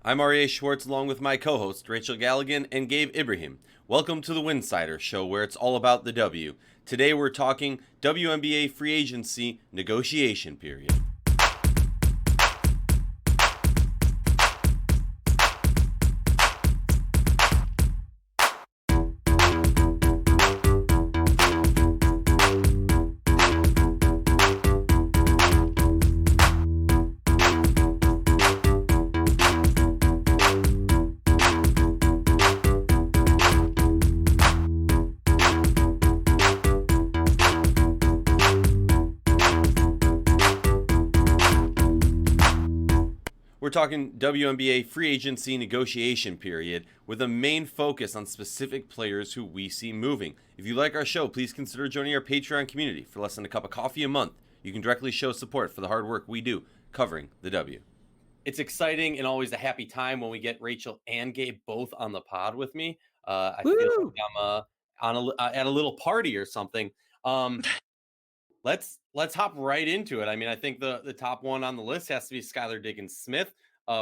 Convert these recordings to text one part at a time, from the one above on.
I'm Aryeh Schwartz along with my co-host Rachel Galligan and Gabe Ibrahim. Welcome to the Winsidr show where it's all about the W. Today we're talking WNBA free agency negotiation period. We're talking WNBA free agency negotiation period with a main focus on specific players who we see moving. If you like our show, please consider joining our Patreon community. For less than a cup of coffee a month, you can directly show support for the hard work we do covering the W. It's exciting and always a happy time when we get Rachel and Gabe both on the pod with me. I feel like I'm at a little party or something. Let's hop right into it. I mean, I think the top one on the list has to be Skylar Diggins-Smith.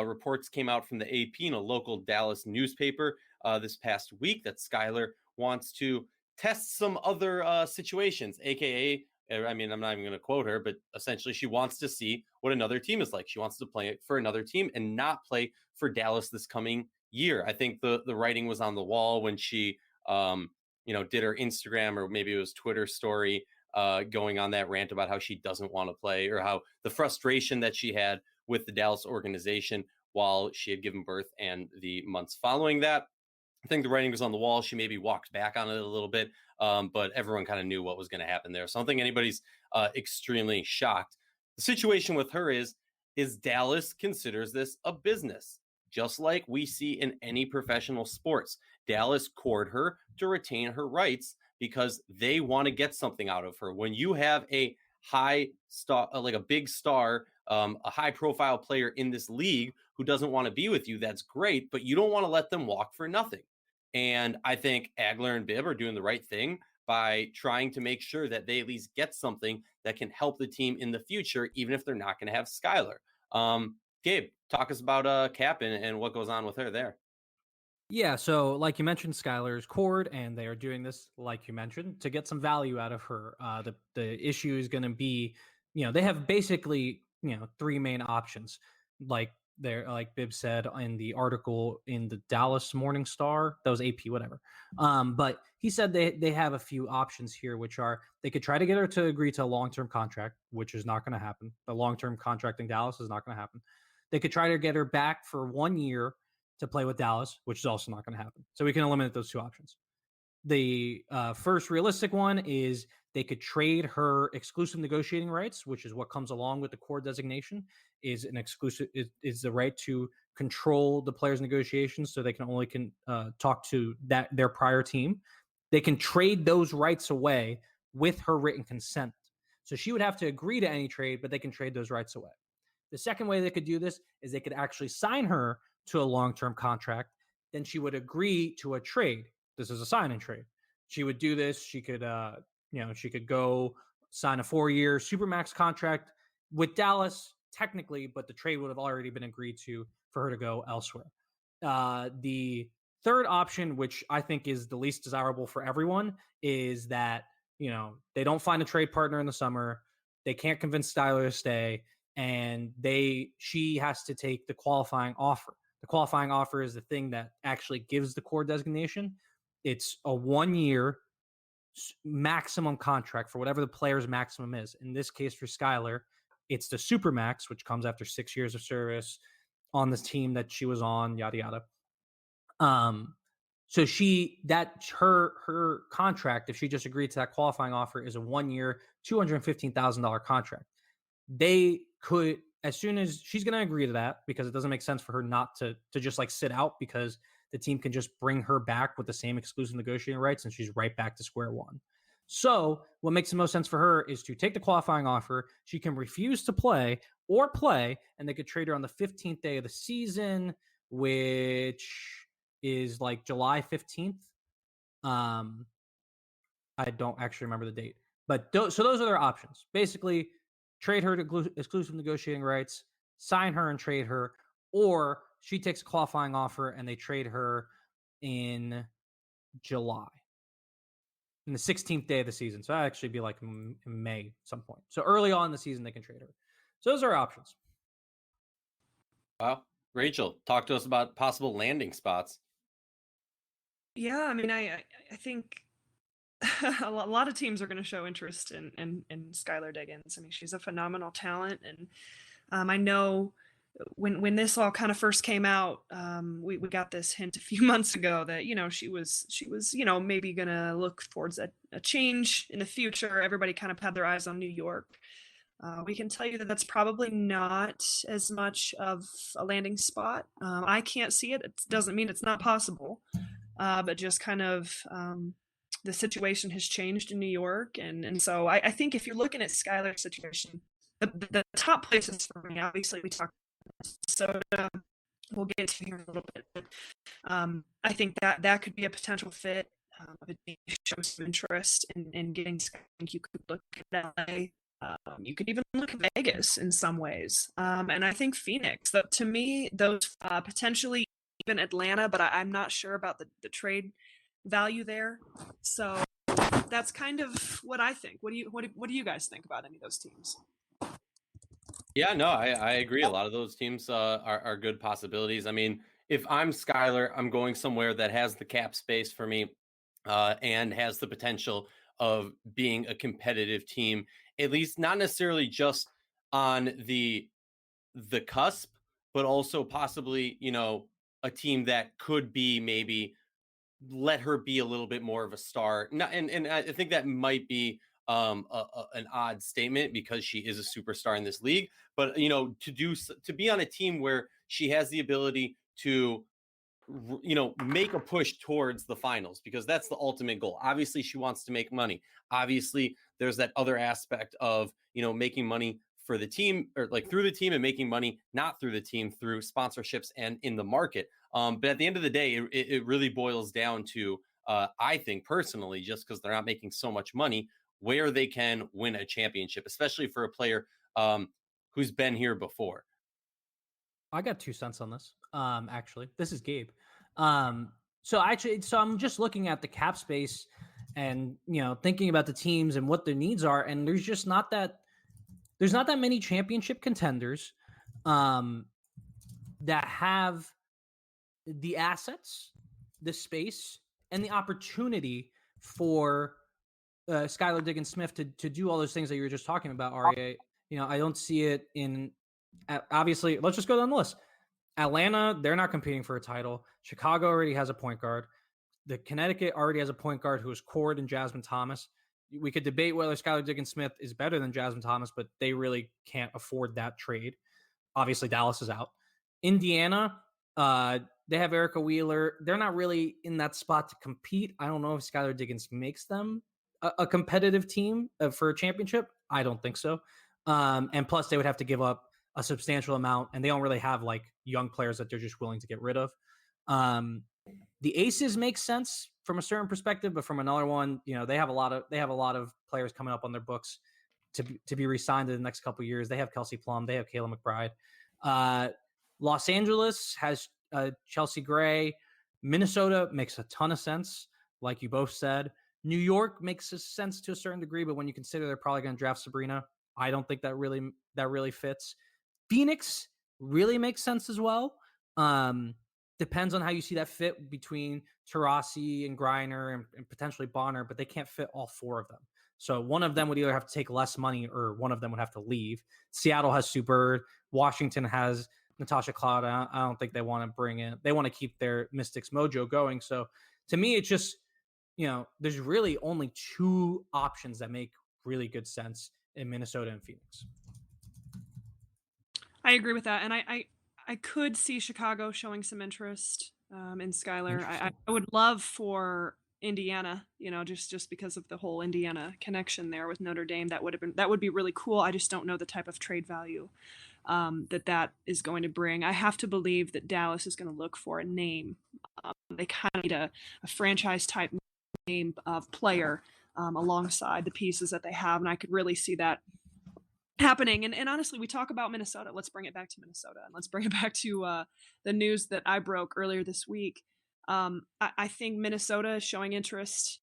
Reports came out from the AP in a local Dallas newspaper this past week that Skylar wants to test some other situations, aka, I mean, I'm not even going to quote her, but essentially she wants to see what another team is like. She wants to play for another team and not play for Dallas this coming year. I think the writing was on the wall when she did her Instagram or maybe it was Twitter story going on that rant about how she doesn't want to play, or how the frustration that she had with the Dallas organization while she had given birth and the months following that. I think the writing was on the wall. She maybe walked back on it a little bit, but everyone kind of knew what was going to happen there. So I don't think anybody's extremely shocked. The situation with her is Dallas considers this a business, just like we see in any professional sports. Dallas courted her to retain her rights because they want to get something out of her. When you have a high star, like a big star, a high profile player in this league who doesn't want to be with you, that's great, but you don't want to let them walk for nothing. And I think Agler and Bibb are doing the right thing by trying to make sure that they at least get something that can help the team in the future, even if they're not going to have Skylar. Gabe, talk us about Cap and what goes on with her there. Yeah, so like you mentioned, Skylar's cord, and they are doing this, like you mentioned, to get some value out of her. The issue is going to be, they have basically, three main options, like like Bibb said in the article in the Dallas Morning Star, that was AP, whatever. But he said they have a few options here, which are they could try to get her to agree to a long-term contract, which is not going to happen. The long-term contract in Dallas is not going to happen. They could try to get her back for 1 year to play with Dallas, which is also not going to happen. So we can eliminate those two options. The first realistic one is they could trade her exclusive negotiating rights, which is what comes along with the core designation, is an exclusive is the right to control the players' negotiations, so they can only talk to their prior team. They can trade those rights away with her written consent. So she would have to agree to any trade, but they can trade those rights away. The second way they could do this is they could actually sign her to a long-term contract. Then she would agree to a trade. This is a sign and trade. She would do this. She could, she could go sign a 4-year supermax contract with Dallas, technically, but the trade would have already been agreed to for her to go elsewhere. The third option, which I think is the least desirable for everyone, is that, they don't find a trade partner in the summer. They can't convince Skylar to stay, and she has to take the qualifying offer. The qualifying offer is the thing that actually gives the core designation. It's a 1-year maximum contract for whatever the player's maximum is. In this case, for Skylar, it's the Supermax, which comes after 6 years of service on this team that she was on, yada yada. So her contract, if she just agreed to that qualifying offer, is a 1-year, $215,000 contract. They could, as soon as she's going to agree to that, because it doesn't make sense for her not to just like sit out, because the team can just bring her back with the same exclusive negotiating rights and she's right back to square one. So what makes the most sense for her is to take the qualifying offer. She can refuse to play or play, and they could trade her on the 15th day of the season, which is like July 15th. I don't actually remember the date, but so those are their options. Basically, trade her to exclusive negotiating rights, sign her and trade her, or she takes a qualifying offer and they trade her in July, in the 16th day of the season. So that actually be like in May at some point. So early on in the season, they can trade her. So those are options. Wow. Rachel, talk to us about possible landing spots. Yeah, I mean, I think a lot of teams are going to show interest in Skylar Diggins. I mean, she's a phenomenal talent, and I know when this all kind of first came out, we got this hint a few months ago that she was maybe going to look towards a change in the future. Everybody kind of had their eyes on New York. We can tell you that that's probably not as much of a landing spot. I can't see it. It doesn't mean it's not possible, but just kind of the situation has changed in New York. And so I think if you're looking at Skylar's situation, the top places for me, obviously we talked about Minnesota, we'll get to here in a little bit, but I think that could be a potential fit. If it shows some interest in getting Skylar, I think you could look at LA. You could even look at Vegas in some ways. And I think Phoenix, to me, those potentially even Atlanta, but I'm not sure about the trade value there. So that's kind of what I think. What do you guys think about any of those teams? Yeah, no, I agree. A lot of those teams are good possibilities. I mean, if I'm Skylar, I'm going somewhere that has the cap space for me and has the potential of being a competitive team, at least not necessarily just on the cusp, but also possibly, a team that could be maybe let her be a little bit more of a star. And I think that might be an odd statement because she is a superstar in this league. But to be on a team where she has the ability to make a push towards the finals, because that's the ultimate goal. Obviously, she wants to make money. Obviously, there's that other aspect of making money for the team, or like through the team, and making money not through the team, through sponsorships and in the market. But at the end of the day, it really boils down to I think personally, just because they're not making so much money, where they can win a championship, especially for a player who's been here before. I got 2 cents on this. Actually, this is Gabe. So I'm just looking at the cap space and thinking about the teams and what their needs are, and there's not that many championship contenders that have the assets, the space, and the opportunity for Skylar Diggins Smith to do all those things that you were just talking about, Aryeh. I don't see it in. Obviously, let's just go down the list. Atlanta, they're not competing for a title. Chicago already has a point guard. The Connecticut already has a point guard who is Cord and Jasmine Thomas. We could debate whether Skylar Diggins Smith is better than Jasmine Thomas, but they really can't afford that trade. Obviously, Dallas is out. Indiana, they have Erica Wheeler. They're not really in that spot to compete. I don't know if Skylar Diggins makes them a competitive team for a championship. I don't think so. And plus, they would have to give up a substantial amount, and they don't really have like young players that they're just willing to get rid of. The Aces make sense from a certain perspective, but from another one, they have a lot of players coming up on their books to be re-signed in the next couple of years. They have Kelsey Plum, they have Kayla McBride. Los Angeles has Chelsea Gray. Minnesota makes a ton of sense, like you both said. New York makes sense to a certain degree, but when you consider they're probably going to draft Sabrina, I don't think that really fits. Phoenix really makes sense as well. Depends on how you see that fit between Taurasi and Griner and potentially Bonner, but they can't fit all 4 of them. So one of them would either have to take less money or one of them would have to leave. Seattle has Sue Bird. Washington has Natasha Cloud. I don't think they want to bring in. They want to keep their Mystics mojo going. So to me, it's just, there's really only 2 options that make really good sense in Minnesota and Phoenix. I agree with that. And I could see Chicago showing some interest in Skylar. I would love for Indiana, just because of the whole Indiana connection there with Notre Dame. That would be really cool. I just don't know the type of trade value that is going to bring. I have to believe that Dallas is going to look for a name. They kind of need a franchise type name of player alongside the pieces that they have, and I could really see that happening. And honestly, we talk about Minnesota. Let's bring it back to Minnesota, and let's bring it back to the news that I broke earlier this week. I think Minnesota is showing interest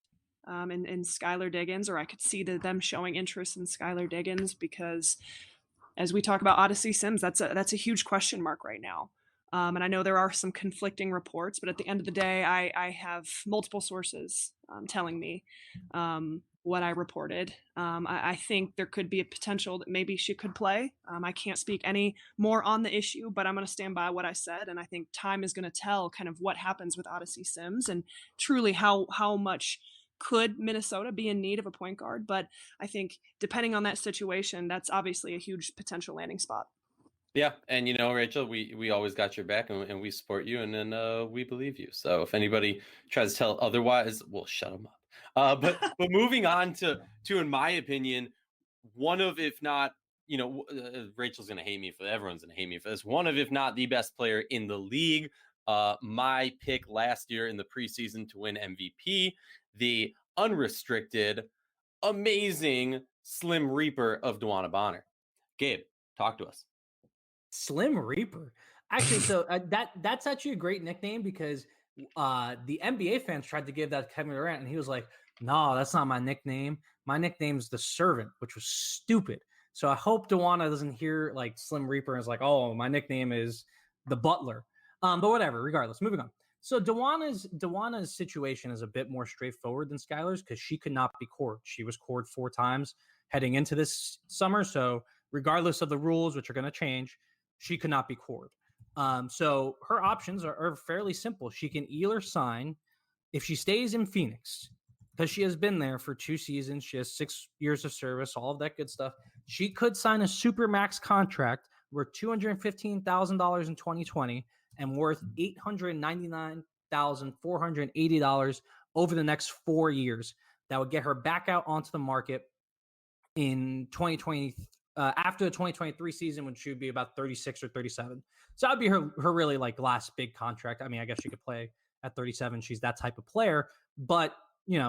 in Skylar Diggins, or I could see them showing interest in Skylar Diggins, because as we talk about Odyssey Sims, that's a huge question mark right now. And I know there are some conflicting reports, but at the end of the day, I have multiple sources telling me what I reported. I think there could be a potential that maybe she could play. I can't speak any more on the issue, but I'm going to stand by what I said. And I think time is going to tell kind of what happens with Odyssey Sims, and truly how much could Minnesota be in need of a point guard. But I think depending on that situation, that's obviously a huge potential landing spot. Yeah, and Rachel, we always got your back, and we support you, and then we believe you. So if anybody tries to tell otherwise, we'll shut them up. But moving on to in my opinion, one of, if not, Rachel's gonna hate me for, everyone's gonna hate me for this. One of, if not the best player in the league. My pick last year in the preseason to win MVP, the unrestricted, amazing Slim Reaper of Dewana Bonner. Gabe, talk to us. Slim Reaper. Actually, so that's actually a great nickname, because the NBA fans tried to give that to Kevin Durant, and he was like, "No, that's not my nickname. My nickname's the Servant," which was stupid. So I hope Dewana doesn't hear like Slim Reaper and is like, "Oh, my nickname is the Butler." But whatever. Regardless, moving on. So Dewana's situation is a bit more straightforward than Skylar's, because she could not be cored. She was cored 4 times heading into this summer. So regardless of the rules, which are going to change, she could not be cored. So her options are fairly simple. She can either sign, if she stays in Phoenix, because she has been there for 2 seasons, she has 6 years of service, all of that good stuff. She could sign a super max contract worth $215,000 in 2020 and worth $899,480 over the next 4 years. That would get her back out onto the market in 2020, after the 2023 season, when she would be about 36 or 37. So that'd be her really like last big contract. I mean, I guess she could play at 37. She's that type of player, but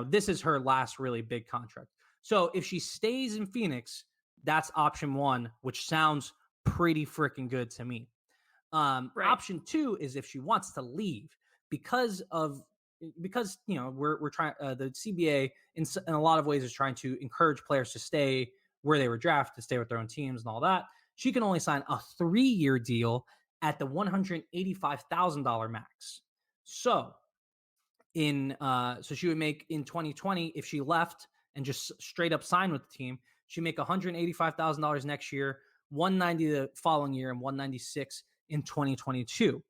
this is her last really big contract. So if she stays in Phoenix, that's option 1, which sounds pretty freaking good to me. Right. Option 2 is if she wants to leave, because we're trying, the CBA in a lot of ways is trying to encourage players to stay where they were drafted, to stay with their own teams and all that. She can only sign a 3-year deal at the $185,000 max. So so she would make, in 2020, if she left and just straight up signed with the team, she'd make $185,000 next year, $190 the following year, and $196 in 2022.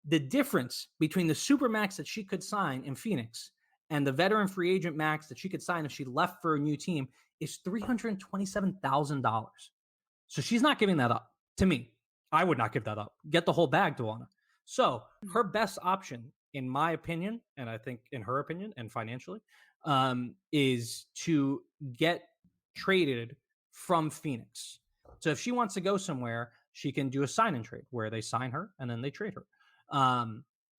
The difference between the super max that she could sign in Phoenix and the veteran free agent max that she could sign if she left for a new team is $327,000. So she's not giving that up. To me, I would not give that up. Get the whole bag, Dewana. So her best option, in my opinion, and I think in her opinion and financially, is to get traded from Phoenix. So if she wants to go somewhere, she can do a sign and trade where they sign her and then they trade her.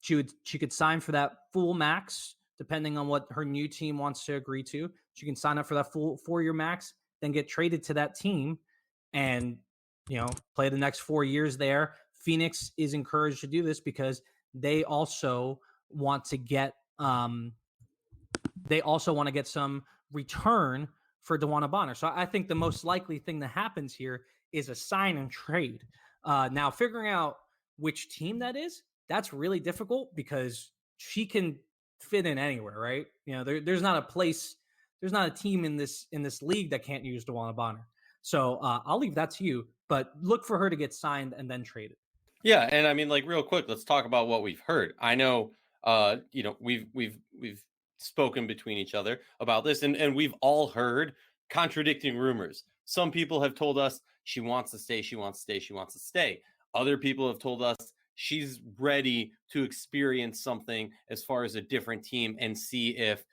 She could sign for that full max, depending on what her new team wants to agree to. She can sign up for that full 4-year max, then get traded to that team and, play the next 4 years there. Phoenix is encouraged to do this because they also want to get some return for Dewana Bonner. So I think the most likely thing that happens here is a sign and trade. Now, figuring out which team that is, that's really difficult, because she can fit in anywhere, right? There's not a team in this league that can't use Dewana Bonner. So I'll leave that to you, but look for her to get signed and then traded. Yeah, and I mean, like, real quick, let's talk about what we've heard. I know, we've spoken between each other about this, and we've all heard contradicting rumors. Some people have told us she wants to stay, she wants to stay, she wants to stay. Other people have told us she's ready to experience something as far as a different team and see if,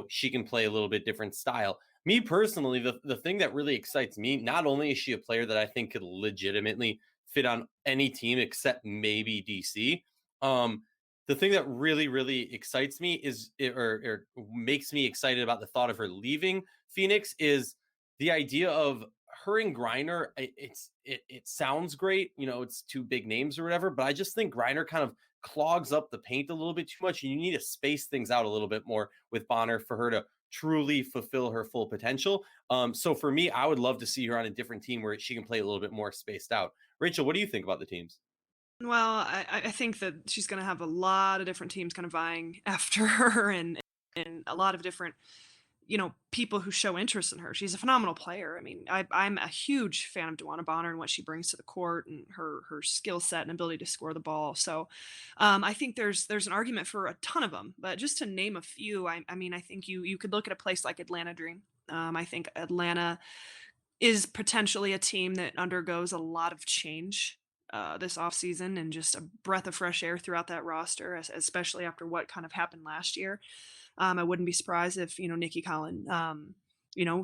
she can play a little bit different style. Me personally, the thing that really excites me, not only is she a player that I think could legitimately fit on any team except maybe DC. The thing that really, really excites me is, or makes me excited about the thought of her leaving Phoenix, is the idea of her and Griner, it sounds great. It's two big names or whatever, but I just think Griner kind of clogs up the paint a little bit too much, and you need to space things out a little bit more with Bonner for her to truly fulfill her full potential. So for me, I would love to see her on a different team where she can play a little bit more spaced out. Rachel, what do you think about the teams? Well, I think that she's going to have a lot of different teams kind of vying after her, and a lot of different people who show interest in her. She's a phenomenal player. I mean, I'm a huge fan of DeWanna Bonner and what she brings to the court, and her skill set and ability to score the ball. So I think there's an argument for a ton of them. But just to name a few, I mean, I think you could look at a place like Atlanta Dream. I think Atlanta is potentially a team that undergoes a lot of change this offseason, and just a breath of fresh air throughout that roster, especially after what kind of happened last year. I wouldn't be surprised if Nikki Collin,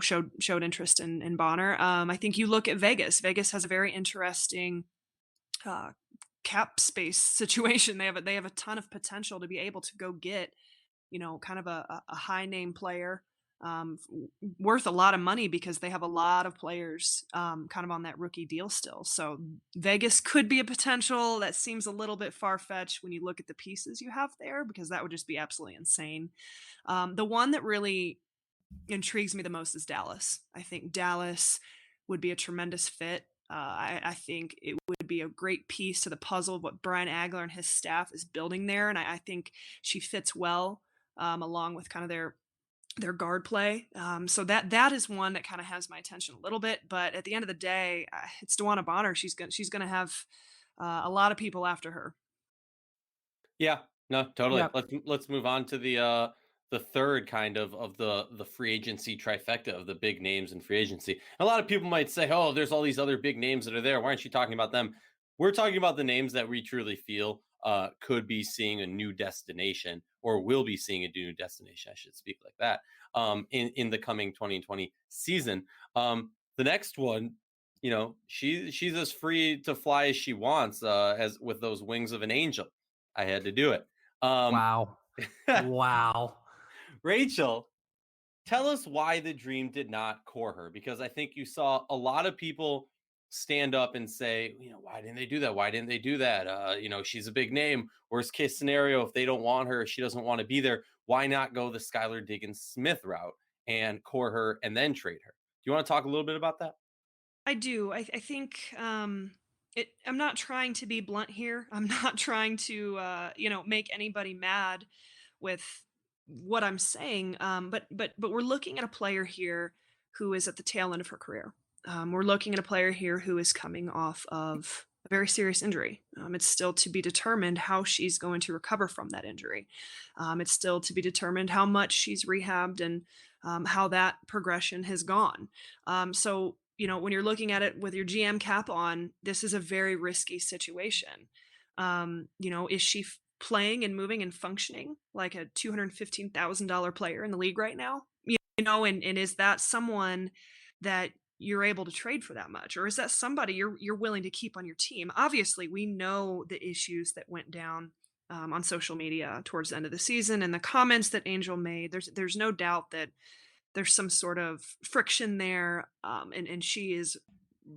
showed interest in Bonner. I think you look at Vegas. Vegas has a very interesting cap space situation. They have a ton of potential to be able to go get kind of a high name player, worth a lot of money, because they have a lot of players kind of on that rookie deal still. So Vegas could be a potential. That seems a little bit far-fetched when you look at the pieces you have there, because that would just be absolutely insane. The one that really intrigues me the most is Dallas. I think Dallas would be a tremendous fit. I think it would be a great piece to the puzzle of what Brian Agler and his staff is building there, and I think she fits well along with kind of their guard play. So that is one that kind of has my attention a little bit. But at the end of the day, it's DeWanna Bonner. She's gonna have a lot of people after her. Yeah, no, totally. Yeah. Let's move on to the third kind of the free agency trifecta of the big names in free agency. A lot of people might say, "Oh, there's all these other big names that are there. Why aren't you talking about them?" We're talking about the names that we truly feel could be seeing a new destination, or will be seeing a new destination. I should speak like that. In the coming 2020 season. The next one, she's as free to fly as she wants, as with those wings of an angel. I had to do it. Wow. Wow. Rachel, tell us why the Dream did not core her, because I think you saw a lot of people stand up and say, why didn't they do that? Why didn't they do that? She's a big name. Worst case scenario, if they don't want her, she doesn't want to be there. Why not go the Skylar Diggins Smith route and core her and then trade her? Do you want to talk a little bit about that? I do. I think I'm not trying to be blunt here. I'm not trying to make anybody mad with what I'm saying. But we're looking at a player here who is at the tail end of her career. We're looking at a player here who is coming off of a very serious injury. It's still to be determined how she's going to recover from that injury. It's still to be determined how much she's rehabbed, and how that progression has gone. So, when you're looking at it with your GM cap on, this is a very risky situation. Is she playing and moving and functioning like a $215,000 player in the league right now? And is that someone that you're able to trade for that much, or is that somebody you're willing to keep on your team? Obviously, we know the issues that went down on social media towards the end of the season, and the comments that Angel made. There's no doubt that there's some sort of friction there, and she is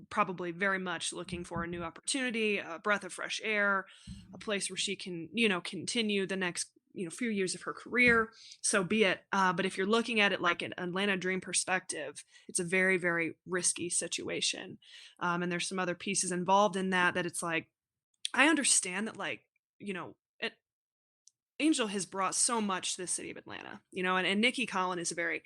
probably very much looking for a new opportunity, a breath of fresh air, a place where she can continue the next few years of her career. So be it. But if you're looking at it like an Atlanta Dream perspective, it's a very, very risky situation. And there's some other pieces involved in that it's like, I understand that, like, it, Angel has brought so much to the city of Atlanta, and Nikki Collin is a very,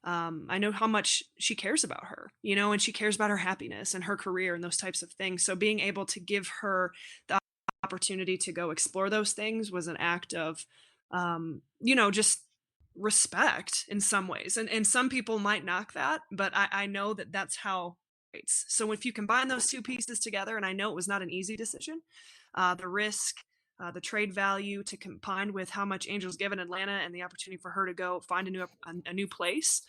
I know how much she cares about her, and she cares about her happiness and her career and those types of things. So being able to give her the opportunity to go explore those things was an act of, just respect in some ways. And some people might knock that, but I know that that's how it's. So if you combine those two pieces together, and I know it was not an easy decision, the risk, the trade value to combine with how much Angel's given Atlanta and the opportunity for her to go find a new place.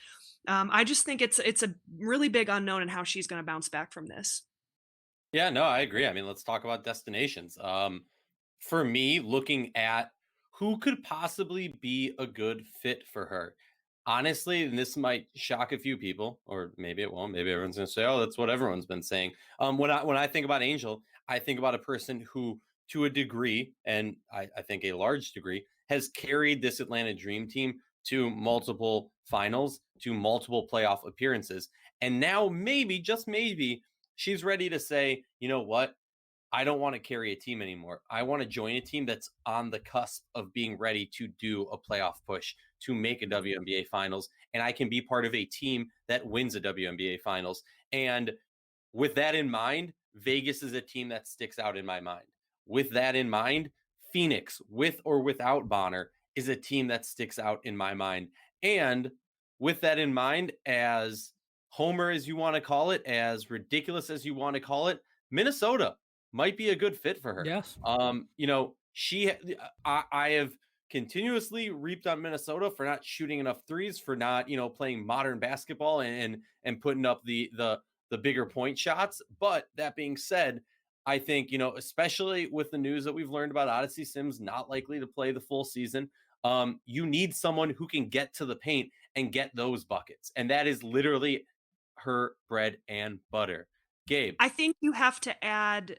I just think it's a really big unknown in how she's going to bounce back from this. Yeah, no, I agree. I mean, let's talk about destinations. For me, looking at who could possibly be a good fit for her, honestly, and this might shock a few people, or maybe it won't. Maybe everyone's going to say, "Oh, that's what everyone's been saying." When I think about Angel, I think about a person who, to a degree, and I think a large degree, has carried this Atlanta Dream team to multiple finals, to multiple playoff appearances, and now maybe, just maybe, she's ready to say, "You know what? I don't want to carry a team anymore. I want to join a team that's on the cusp of being ready to do a playoff push, to make a WNBA finals. And I can be part of a team that wins a WNBA finals." And with that in mind, Vegas is a team that sticks out in my mind. With that in mind, Phoenix, with or without Bonner, is a team that sticks out in my mind. And with that in mind, as homer as you want to call it, as ridiculous as you want to call it, Minnesota might be a good fit for her. Yes. I have continuously reaped on Minnesota for not shooting enough threes, for not, playing modern basketball and putting up the bigger point shots. But that being said, I think, especially with the news that we've learned about Odyssey Sims not likely to play the full season, you need someone who can get to the paint and get those buckets. And that is literally her bread and butter. Gabe. I think you have to add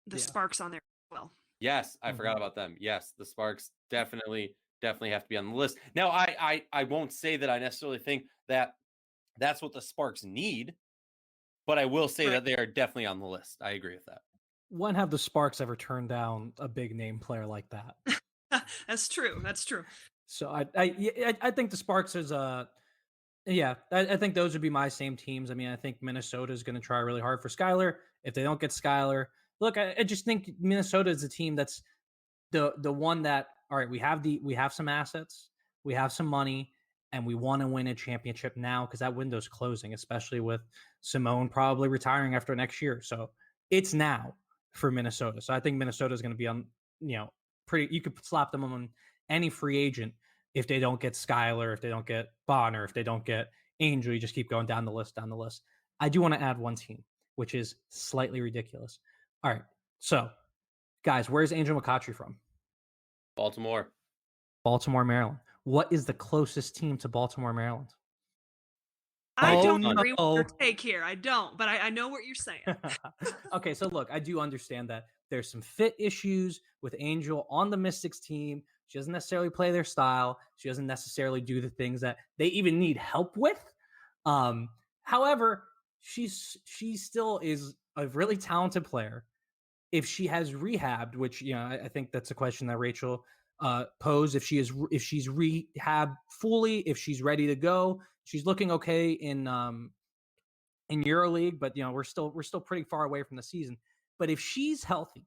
the Sparks on there as well. Yes, I forgot about them. Yes, the Sparks definitely have to be on the list. Now, I won't say that I necessarily think that that's what the Sparks need, but I will say that they are definitely on the list. I agree with that. When have the Sparks ever turned down a big name player like that? That's true. That's true. So I think the Sparks is I think those would be my same teams. I mean, I think Minnesota is going to try really hard for Skylar. If they don't get Skylar, look, I just think Minnesota is a team that's the one that, all right, we have some assets, we have some money, and we want to win a championship now because that window's closing, especially with Simone probably retiring after next year. So it's now for Minnesota. So I think Minnesota is going to be on, pretty. You could slap them on any free agent if they don't get Skylar, if they don't get Bonner, if they don't get Angel. You just keep going down the list. I do want to add one team, which is slightly ridiculous. All right, so guys, where's Angel McCoughtry from? Baltimore, Maryland. What is the closest team to Baltimore, Maryland? I don't agree with your take here. I don't, but I know what you're saying. Okay, so look, I do understand that there's some fit issues with Angel on the Mystics team. She doesn't necessarily play their style. She doesn't necessarily do the things that they even need help with. However, she still is a really talented player. If she has rehabbed, which I think that's a question that Rachel posed. If she's rehabbed fully, if she's ready to go, she's looking okay in EuroLeague, but we're still pretty far away from the season. But if she's healthy,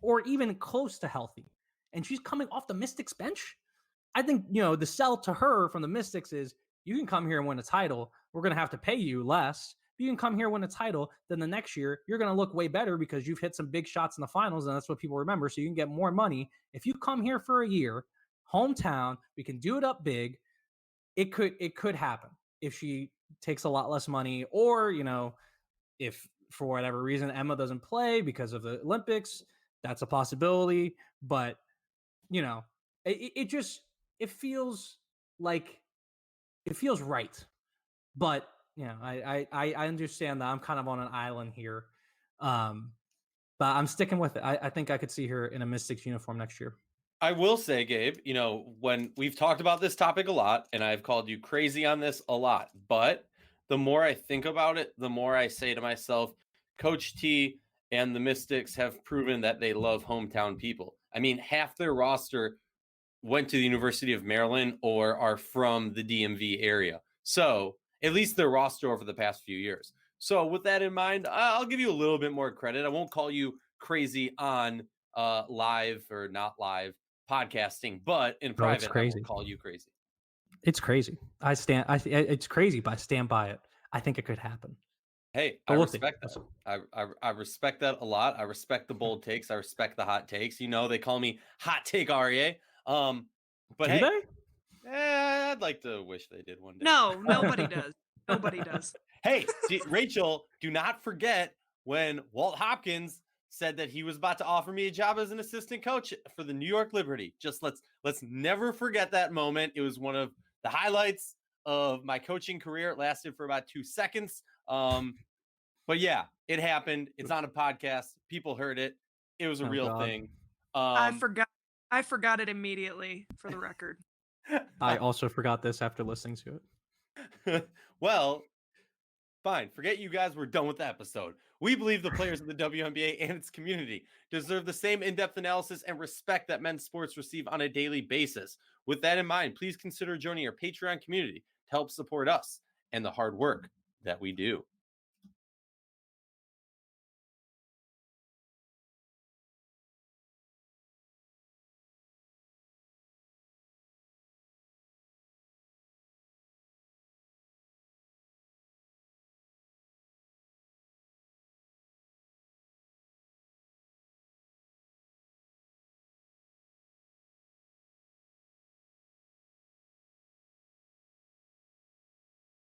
or even close to healthy, and she's coming off the Mystics bench, I think the sell to her from the Mystics is, you can come here and win a title. We're going to have to pay you less. You can come here and win a title, then the next year you're going to look way better because you've hit some big shots in the finals, and that's what people remember. So you can get more money. If you come here for a year, hometown, we can do it up big. It could happen if she takes a lot less money, or if for whatever reason Emma doesn't play because of the Olympics, that's a possibility. But it feels right. But I understand that I'm kind of on an island here, but I'm sticking with it. I think I could see her in a Mystics uniform next year. I will say, Gabe, when we've talked about this topic a lot, and I've called you crazy on this a lot, but the more I think about it, the more I say to myself, Coach T and the Mystics have proven that they love hometown people. I mean, half their roster went to the University of Maryland or are from the DMV area. So at least their roster over the past few years. So with that in mind, I'll give you a little bit more credit. I won't call you crazy on live or not live podcasting, but in private, I will call you crazy. It's crazy. It's crazy, but I stand by it. I think it could happen. Hey, I respect that. I respect that a lot. I respect the bold takes. I respect the hot takes. They call me Hot Take Aryeh. But hey, I'd like to wish they did one day. No, nobody does. Nobody does. Hey, Rachel, do not forget when Walt Hopkins said that he was about to offer me a job as an assistant coach for the New York Liberty. Just let's never forget that moment. It was one of the highlights of my coaching career lasted for about 2 seconds. But yeah, it happened. It's on a podcast. People heard it. It was a real thing. I forgot it immediately, for the record. I also forgot this after listening to it. Well, fine. Forget you guys. We're done with the episode. We believe the players of the WNBA and its community deserve the same in-depth analysis and respect that men's sports receive on a daily basis. With that in mind, please consider joining our Patreon community to help support us and the hard work that we do.